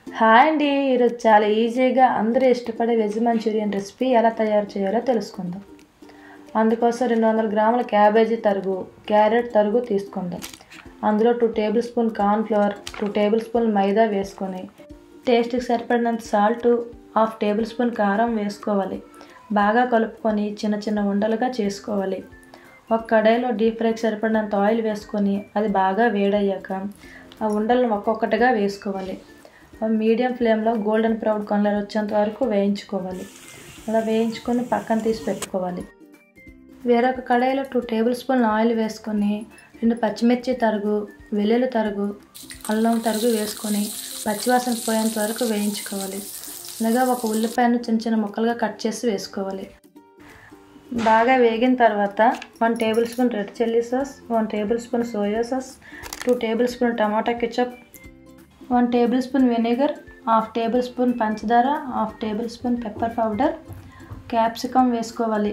Hi అండి. ఈరోజు చాలా ఈజీగా అందరూ ఇష్టపడే వెజ్ మంచూరియన్ రెసిపీ ఎలా తయారు చేయాలో తెలుసుకుందాం. అందుకోసం 200 గ్రాముల క్యాబేజీ తరుగు, క్యారెట్ తరుగు తీసుకుందాం. అందులో 2 tablespoon cornflour, 2 tablespoon maida వేసుకొని టేస్ట్కి సరిపడినంత సాల్ట్, 1/2 టేబుల్ స్పూన్ కారం వేసుకోవాలి. బాగా కలుపుకొని చిన్న చిన్న ఉండలుగా చేసుకోవాలి. ఒక కడాయిలో డీప్ ఫ్రైకి సరిపడినంత ఆయిల్ వేసుకొని అది బాగా వేడయ్యాక ఆ ఉండలను ఒక్కొక్కటిగా వేసుకోవాలి. మీడియం ఫ్లేమ్లో గోల్డెన్ బ్రౌన్ కలర్ వచ్చేంత వరకు వేయించుకోవాలి. అలా వేయించుకొని పక్కన తీసి పెట్టుకోవాలి. వేరొక కడాయిలో 2 టేబుల్ స్పూన్ ఆయిల్ వేసుకొని 2 పచ్చిమిర్చి తరుగు, వెల్లుల్లి తరుగు, అల్లం తరుగు వేసుకొని పచ్చివాసన పోయేంత వరకు వేయించుకోవాలి. అలాగే ఒక ఉల్లిపాయను చిన్న చిన్న ముక్కలుగా కట్ చేసి వేసుకోవాలి. బాగా వేగిన తర్వాత 1 tablespoon red chilli sauce, 1 tablespoon soya sauce, 2 tablespoon టమాటా ketchup, 1 tablespoon vinegar, 1/2 tablespoon పంచదార, 1/2 tablespoon pepper powder, capsicum వేసుకోవాలి.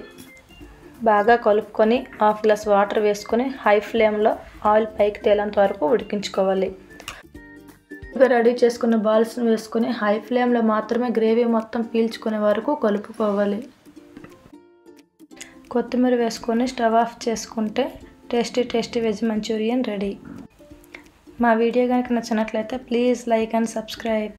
బాగా కలుపుకొని 1/2 గ్లాస్ వాటర్ వేసుకొని హై ఫ్లేమ్లో ఆయిల్ పైకి తేలేంత వరకు ఉడికించుకోవాలి. రెడీ చేసుకున్న బాల్స్ని వేసుకొని హై ఫ్లేమ్లో మాత్రమే గ్రేవీ మొత్తం పీల్చుకునే వరకు కలుపుకోవాలి. కొత్తిమీర వేసుకొని స్టవ్ ఆఫ్ చేసుకుంటే టేస్టీ వెజ్ మంచూరియన్ రెడీ. మా వీడియో కనుక నచ్చినట్లయితే ప్లీజ్ లైక్ అండ్ సబ్స్క్రైబ్.